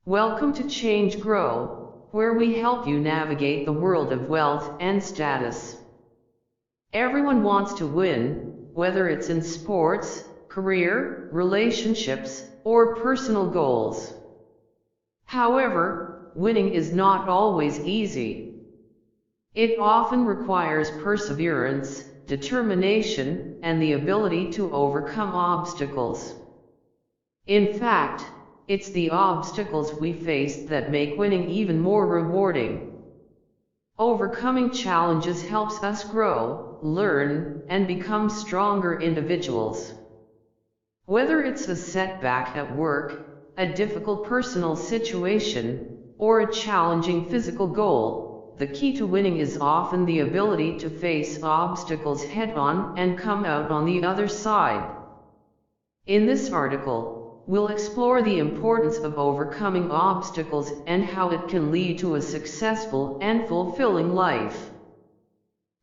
Welcome to Change Grow, where we help you navigate the world of wealth and status. Everyone wants to win, whether it's in sports, career, relationships, or personal goals. However, winning is not always easy. It often requires perseverance, determination, and the ability to overcome obstacles. In fact, it's the obstacles we face that make winning even more rewarding. Overcoming challenges helps us grow, learn, and become stronger individuals. Whether it's a setback at work, a difficult personal situation, or a challenging physical goal, the key to winning is often the ability to face obstacles head-on and come out on the other side. In this article, we'll explore the importance of overcoming obstacles and how it can lead to a successful and fulfilling life.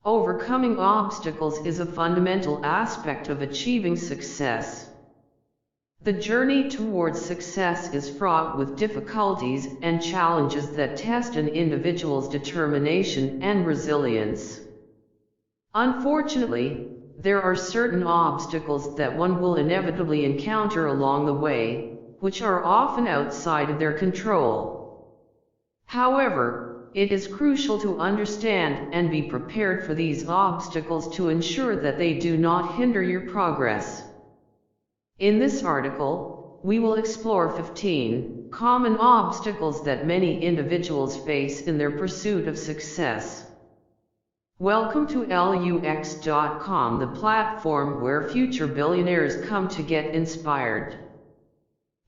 Overcoming obstacles is a fundamental aspect of achieving success. The journey towards success is fraught with difficulties and challenges that test an individual's determination and resilience. Unfortunately, there are certain obstacles that one will inevitably encounter along the way, which are often outside of their control. However, it is crucial to understand and be prepared for these obstacles to ensure that they do not hinder your progress. In this article, we will explore 15 common obstacles that many individuals face in their pursuit of success. Welcome to Lux.com, the platform where future billionaires come to get inspired.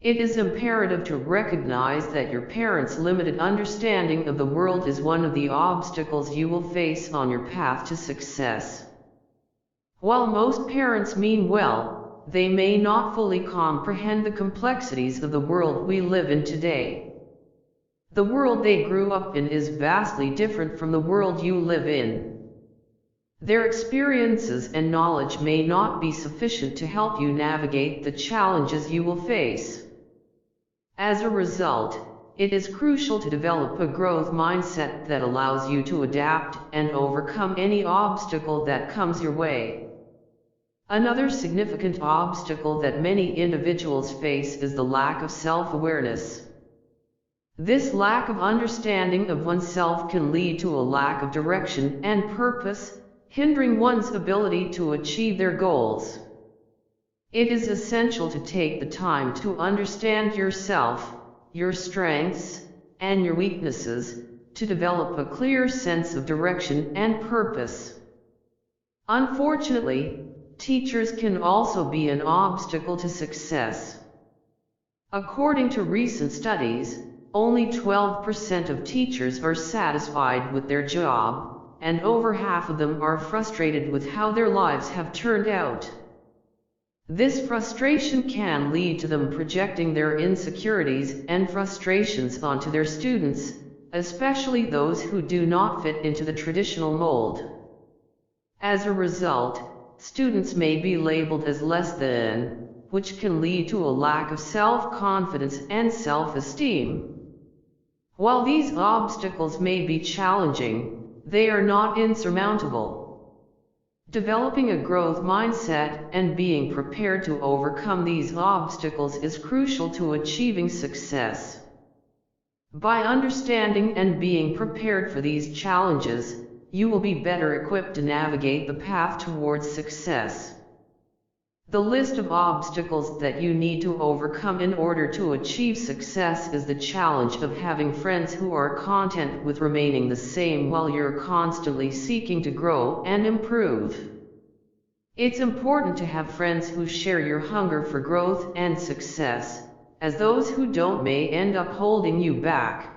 It is imperative to recognize that your parents' limited understanding of the world is one of the obstacles you will face on your path to success. While most parents mean well, they may not fully comprehend the complexities of the world we live in today. The world they grew up in is vastly different from the world you live in. Their experiences and knowledge may not be sufficient to help you navigate the challenges you will face. As a result, it is crucial to develop a growth mindset that allows you to adapt and overcome any obstacle that comes your way. Another significant obstacle that many individuals face is the lack of self-awareness. This lack of understanding of oneself can lead to a lack of direction and purpose, hindering one's ability to achieve their goals. It is essential to take the time to understand yourself, your strengths, and your weaknesses, to develop a clear sense of direction and purpose. Unfortunately, teachers can also be an obstacle to success. According to recent studies, only 12% of teachers are satisfied with their job, and over half of them are frustrated with how their lives have turned out. This frustration can lead to them projecting their insecurities and frustrations onto their students, especially those who do not fit into the traditional mold. As a result, students may be labeled as less than, which can lead to a lack of self-confidence and self-esteem. While these obstacles may be challenging, they are not insurmountable. Developing a growth mindset and being prepared to overcome these obstacles is crucial to achieving success. By understanding and being prepared for these challenges, you will be better equipped to navigate the path towards success. The list of obstacles that you need to overcome in order to achieve success is the challenge of having friends who are content with remaining the same while you're constantly seeking to grow and improve. It's important to have friends who share your hunger for growth and success, as those who don't may end up holding you back.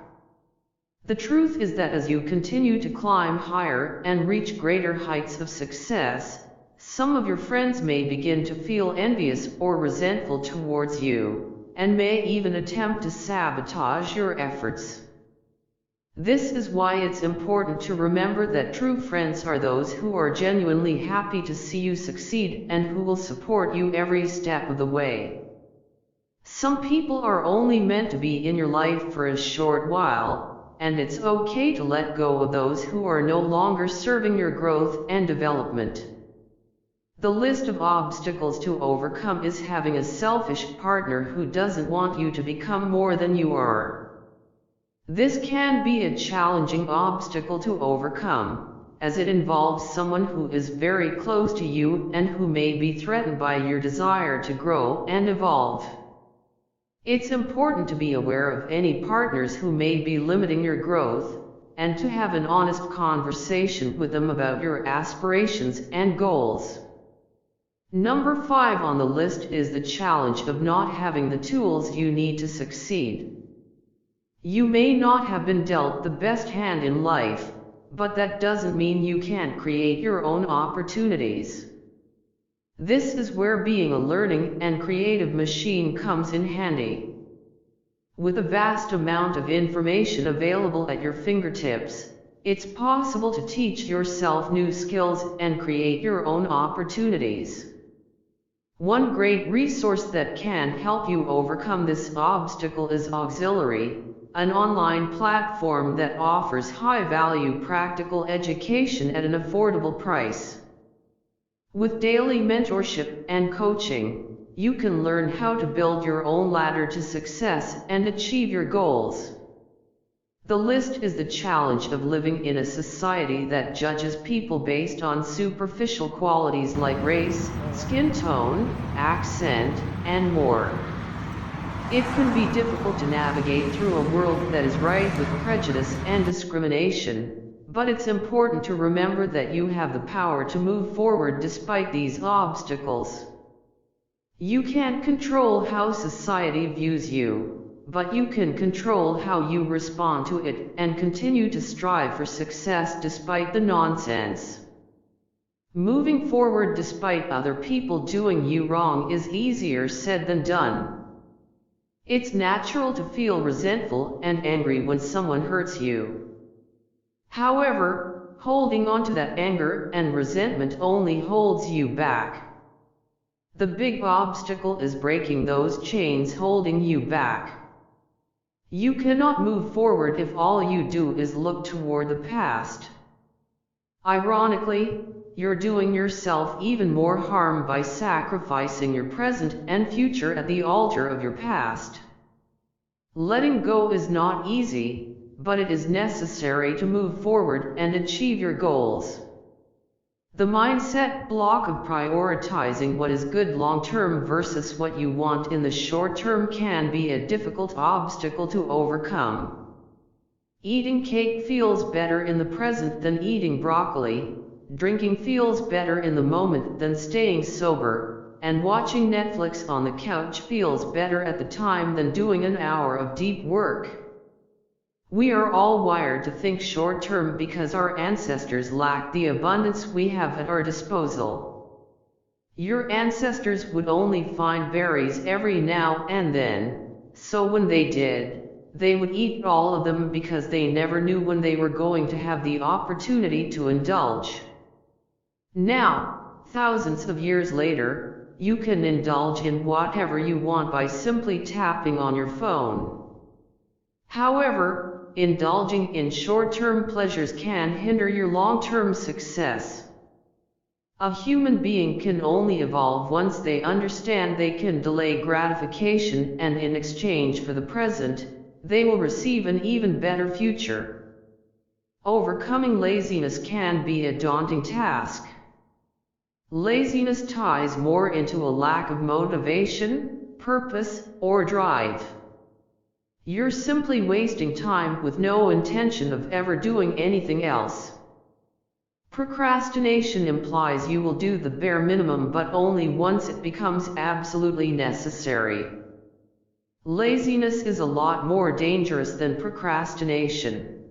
The truth is that as you continue to climb higher and reach greater heights of success, some of your friends may begin to feel envious or resentful towards you, and may even attempt to sabotage your efforts. This is why it's important to remember that true friends are those who are genuinely happy to see you succeed and who will support you every step of the way. Some people are only meant to be in your life for a short while, and it's okay to let go of those who are no longer serving your growth and development. The list of obstacles to overcome is having a selfish partner who doesn't want you to become more than you are. This can be a challenging obstacle to overcome, as it involves someone who is very close to you and who may be threatened by your desire to grow and evolve. It's important to be aware of any partners who may be limiting your growth, and to have an honest conversation with them about your aspirations and goals. Number 5 on the list is the challenge of not having the tools you need to succeed. You may not have been dealt the best hand in life, but that doesn't mean you can't create your own opportunities. This is where being a learning and creative machine comes in handy. With a vast amount of information available at your fingertips, it's possible to teach yourself new skills and create your own opportunities. One great resource that can help you overcome this obstacle is Auxiliary, an online platform that offers high-value practical education at an affordable price. With daily mentorship and coaching, you can learn how to build your own ladder to success and achieve your goals. The list is the challenge of living in a society that judges people based on superficial qualities like race, skin tone, accent, and more. It can be difficult to navigate through a world that is rife with prejudice and discrimination, but it's important to remember that you have the power to move forward despite these obstacles. You can't control how society views you, but you can control how you respond to it and continue to strive for success despite the nonsense. Moving forward despite other people doing you wrong is easier said than done. It's natural to feel resentful and angry when someone hurts you. However, holding on to that anger and resentment only holds you back. The big obstacle is breaking those chains holding you back. You cannot move forward if all you do is look toward the past. Ironically, you're doing yourself even more harm by sacrificing your present and future at the altar of your past. Letting go is not easy, but it is necessary to move forward and achieve your goals. The mindset block of prioritizing what is good long-term versus what you want in the short term can be a difficult obstacle to overcome. Eating cake feels better in the present than eating broccoli, drinking feels better in the moment than staying sober, and watching Netflix on the couch feels better at the time than doing an hour of deep work. We are all wired to think short-term because our ancestors lacked the abundance we have at our disposal. Your ancestors would only find berries every now and then, so when they did, they would eat all of them because they never knew when they were going to have the opportunity to indulge. Now, thousands of years later, you can indulge in whatever you want by simply tapping on your phone. However, indulging in short-term pleasures can hinder your long-term success. A human being can only evolve once they understand they can delay gratification, and in exchange for the present, they will receive an even better future. Overcoming laziness can be a daunting task. Laziness ties more into a lack of motivation, purpose, or drive. You're simply wasting time with no intention of ever doing anything else. Procrastination implies you will do the bare minimum, but only once it becomes absolutely necessary. Laziness is a lot more dangerous than procrastination.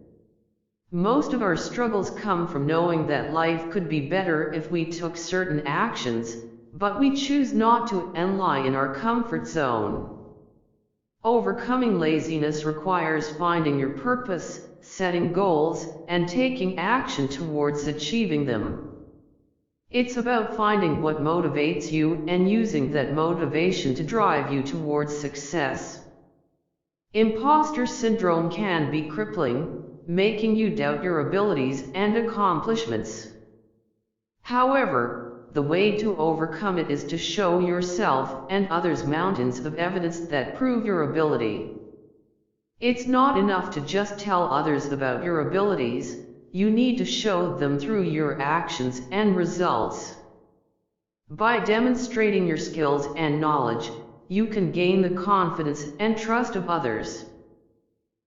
Most of our struggles come from knowing that life could be better if we took certain actions, but we choose not to and lie in our comfort zone. Overcoming laziness requires finding your purpose, setting goals, and taking action towards achieving them. It's about finding what motivates you and using that motivation to drive you towards success. Imposter syndrome can be crippling, making you doubt your abilities and accomplishments. However, the way to overcome it is to show yourself and others mountains of evidence that prove your ability. It's not enough to just tell others about your abilities, you need to show them through your actions and results. By demonstrating your skills and knowledge, you can gain the confidence and trust of others.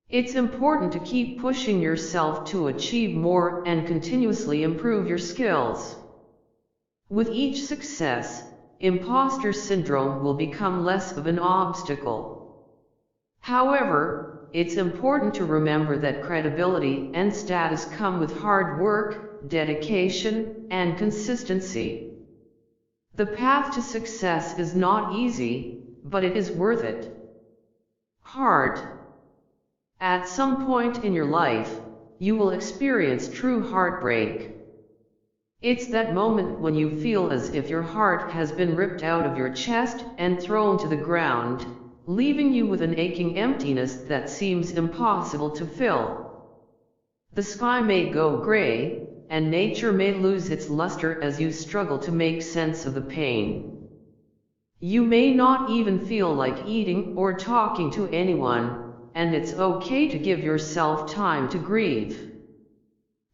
It's important to keep pushing yourself to achieve more and continuously improve your skills. With each success, imposter syndrome will become less of an obstacle. However, it's important to remember that credibility and status come with hard work, dedication, and consistency. The path to success is not easy, but it is worth it. Hard. At some point in your life, you will experience true heartbreak. It's that moment when you feel as if your heart has been ripped out of your chest and thrown to the ground, leaving you with an aching emptiness that seems impossible to fill. The sky may go gray, and nature may lose its luster as you struggle to make sense of the pain. You may not even feel like eating or talking to anyone, and it's okay to give yourself time to grieve.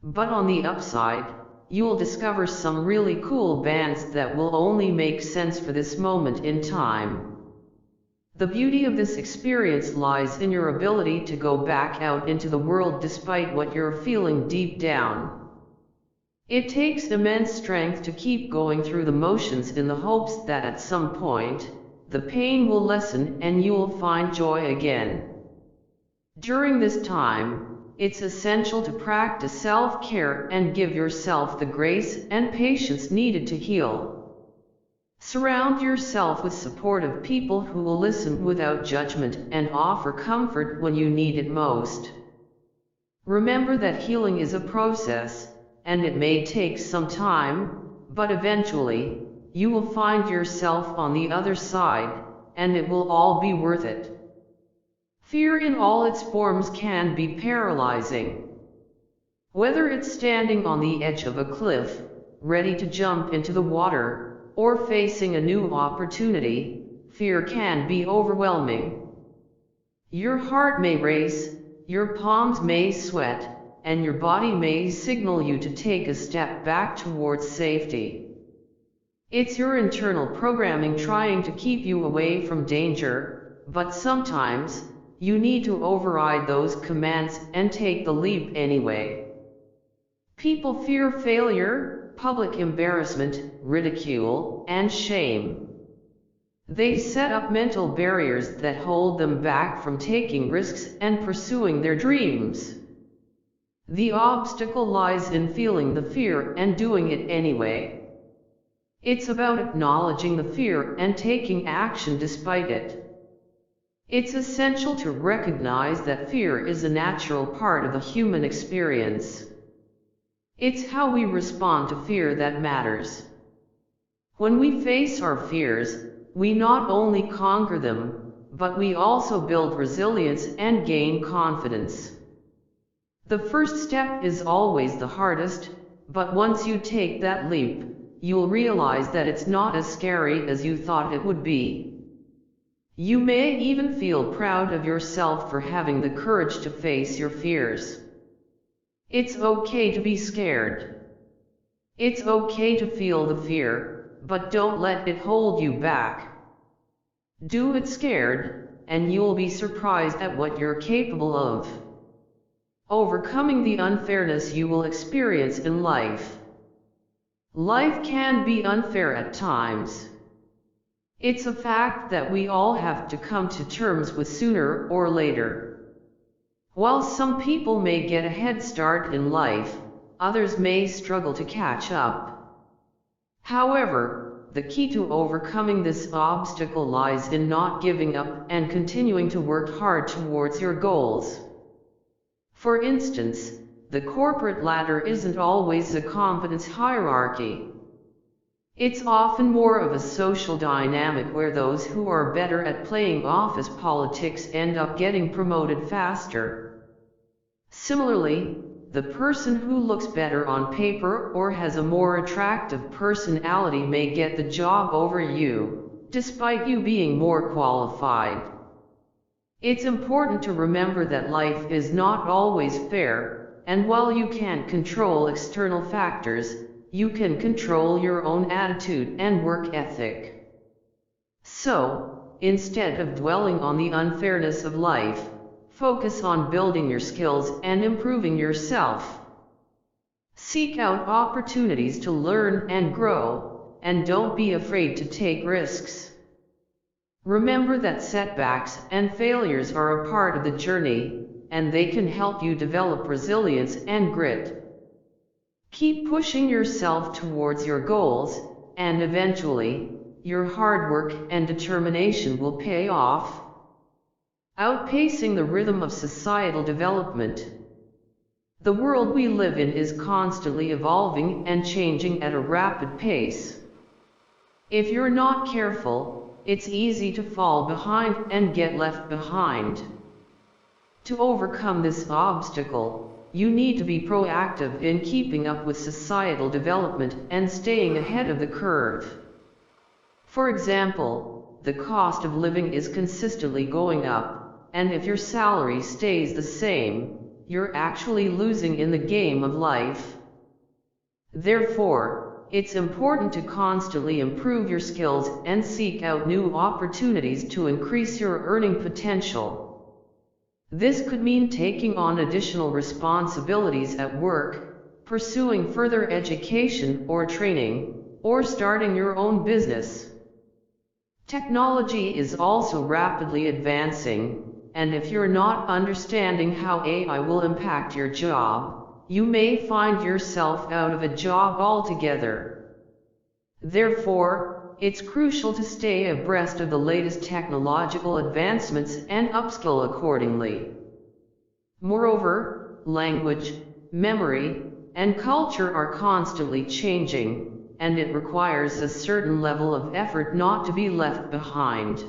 But on the upside, you'll discover some really cool bands that will only make sense for this moment in time. The beauty of this experience lies in your ability to go back out into the world despite what you're feeling deep down. It takes immense strength to keep going through the motions in the hopes that at some point, the pain will lessen and you'll find joy again. During this time, it's essential to practice self-care and give yourself the grace and patience needed to heal. Surround yourself with supportive people who will listen without judgment and offer comfort when you need it most. Remember that healing is a process, and it may take some time, but eventually, you will find yourself on the other side, and it will all be worth it. Fear in all its forms can be paralyzing. Whether it's standing on the edge of a cliff, ready to jump into the water, or facing a new opportunity, fear can be overwhelming. Your heart may race, your palms may sweat, and your body may signal you to take a step back towards safety. It's your internal programming trying to keep you away from danger, but sometimes, you need to override those commands and take the leap anyway. People fear failure, public embarrassment, ridicule, and shame. They set up mental barriers that hold them back from taking risks and pursuing their dreams. The obstacle lies in feeling the fear and doing it anyway. It's about acknowledging the fear and taking action despite it. It's essential to recognize that fear is a natural part of the human experience. It's how we respond to fear that matters. When we face our fears, we not only conquer them, but we also build resilience and gain confidence. The first step is always the hardest, but once you take that leap, you'll realize that it's not as scary as you thought it would be. You may even feel proud of yourself for having the courage to face your fears. It's okay to be scared. It's okay to feel the fear, but don't let it hold you back. Do it scared, and you'll be surprised at what you're capable of. Overcoming the unfairness you will experience in life. Life can be unfair at times. It's a fact that we all have to come to terms with sooner or later. While some people may get a head start in life, others may struggle to catch up. However, the key to overcoming this obstacle lies in not giving up and continuing to work hard towards your goals. For instance, the corporate ladder isn't always a competence hierarchy. It's often more of a social dynamic where those who are better at playing office politics end up getting promoted faster. Similarly, the person who looks better on paper or has a more attractive personality may get the job over you, despite you being more qualified. It's important to remember that life is not always fair, and while you can't control external factors, you can control your own attitude and work ethic. So, instead of dwelling on the unfairness of life, focus on building your skills and improving yourself. Seek out opportunities to learn and grow, and don't be afraid to take risks. Remember that setbacks and failures are a part of the journey, and they can help you develop resilience and grit. Keep pushing yourself towards your goals, and eventually, your hard work and determination will pay off. Outpacing the rhythm of societal development. The world we live in is constantly evolving and changing at a rapid pace. If you're not careful, it's easy to fall behind and get left behind. To overcome this obstacle, you need to be proactive in keeping up with societal development and staying ahead of the curve. For example, the cost of living is consistently going up, and if your salary stays the same, you're actually losing in the game of life. Therefore, it's important to constantly improve your skills and seek out new opportunities to increase your earning potential. This could mean taking on additional responsibilities at work, pursuing further education or training, or starting your own business. Technology is also rapidly advancing, and if you're not understanding how AI will impact your job, you may find yourself out of a job altogether. Therefore, it's crucial to stay abreast of the latest technological advancements and upskill accordingly. Moreover, language, memory, and culture are constantly changing, and it requires a certain level of effort not to be left behind.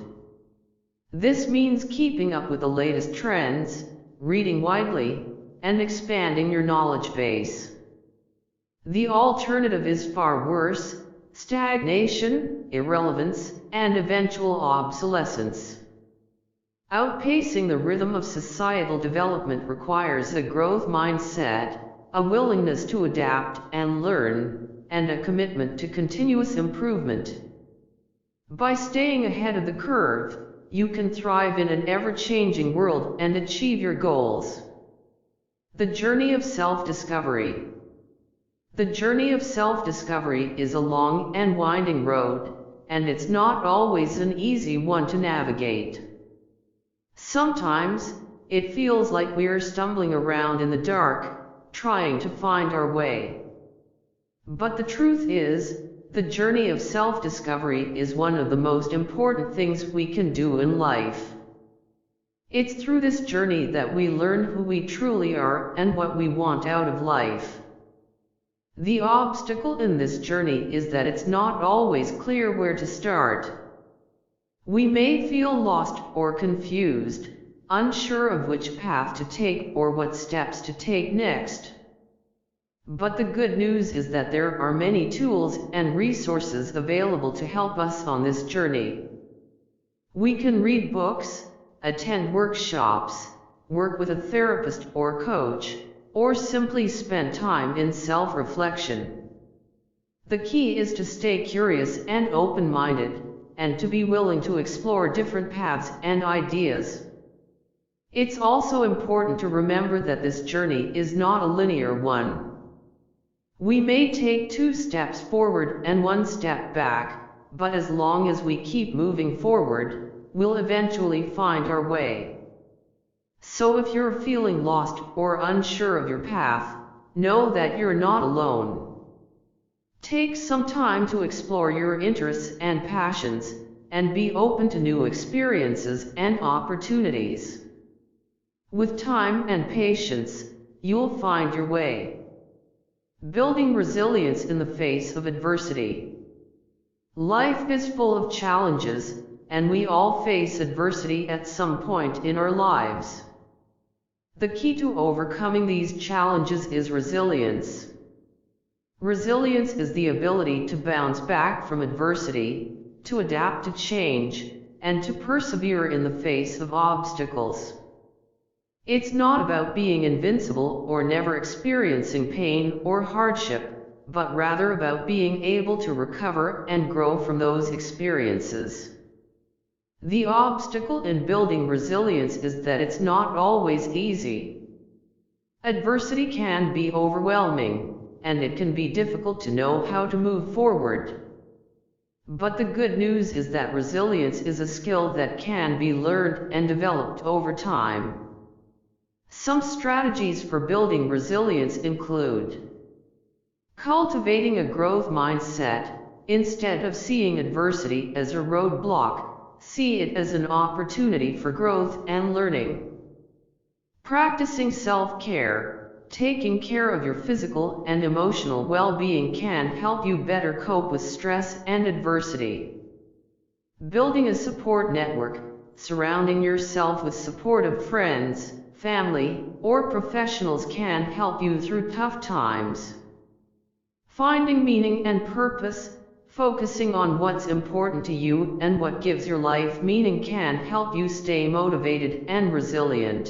This means keeping up with the latest trends, reading widely, and expanding your knowledge base. The alternative is far worse: stagnation, irrelevance, and eventual obsolescence. Outpacing the rhythm of societal development requires a growth mindset, a willingness to adapt and learn, and a commitment to continuous improvement. By staying ahead of the curve, you can thrive in an ever-changing world and achieve your goals. The journey of self-discovery. The journey of self-discovery is a long and winding road, and it's not always an easy one to navigate. Sometimes, it feels like we're stumbling around in the dark, trying to find our way. But the truth is, the journey of self-discovery is one of the most important things we can do in life. It's through this journey that we learn who we truly are and what we want out of life. The obstacle in this journey is that it's not always clear where to start. We may feel lost or confused, unsure of which path to take or what steps to take next. But the good news is that there are many tools and resources available to help us on this journey. We can read books, attend workshops, work with a therapist or coach, or simply spend time in self-reflection. The key is to stay curious and open-minded, and to be willing to explore different paths and ideas. It's also important to remember that this journey is not a linear one. We may take 2 steps forward and 1 step back, but as long as we keep moving forward, we'll eventually find our way. So if you're feeling lost or unsure of your path, know that you're not alone. Take some time to explore your interests and passions, and be open to new experiences and opportunities. With time and patience, you'll find your way. Building resilience in the face of adversity. Life is full of challenges, and we all face adversity at some point in our lives. The key to overcoming these challenges is resilience. Resilience is the ability to bounce back from adversity, to adapt to change, and to persevere in the face of obstacles. It's not about being invincible or never experiencing pain or hardship, but rather about being able to recover and grow from those experiences. The obstacle in building resilience is that it's not always easy. Adversity can be overwhelming, and it can be difficult to know how to move forward. But the good news is that resilience is a skill that can be learned and developed over time. Some strategies for building resilience include cultivating a growth mindset. Instead of seeing adversity as a roadblock, see it as an opportunity for growth and learning. Practicing self-care. Taking care of your physical and emotional well-being can help you better cope with stress and adversity. Building a support network. Surrounding yourself with supportive friends, family, or professionals can help you through tough times. Finding meaning and purpose. Focusing on what's important to you and what gives your life meaning can help you stay motivated and resilient.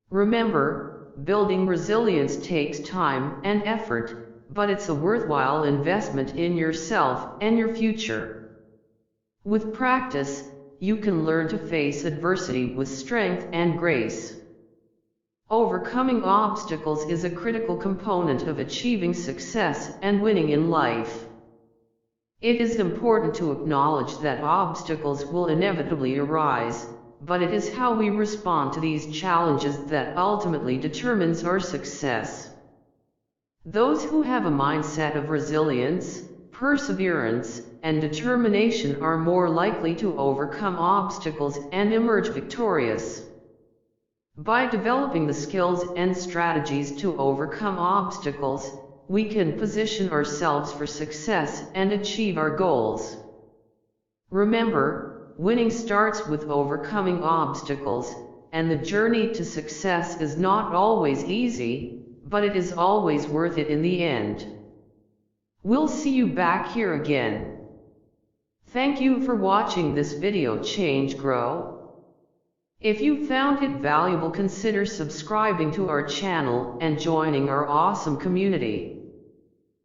Remember, building resilience takes time and effort, but it's a worthwhile investment in yourself and your future. With practice, you can learn to face adversity with strength and grace. Overcoming obstacles is a critical component of achieving success and winning in life. It is important to acknowledge that obstacles will inevitably arise, but it is how we respond to these challenges that ultimately determines our success. Those who have a mindset of resilience, perseverance, and determination are more likely to overcome obstacles and emerge victorious. By developing the skills and strategies to overcome obstacles, we can position ourselves for success and achieve our goals. Remember, winning starts with overcoming obstacles, and the journey to success is not always easy, but it is always worth it in the end. We'll see you back here again. Thank you for watching this video Change Grow. If you found it valuable, consider subscribing to our channel and joining our awesome community.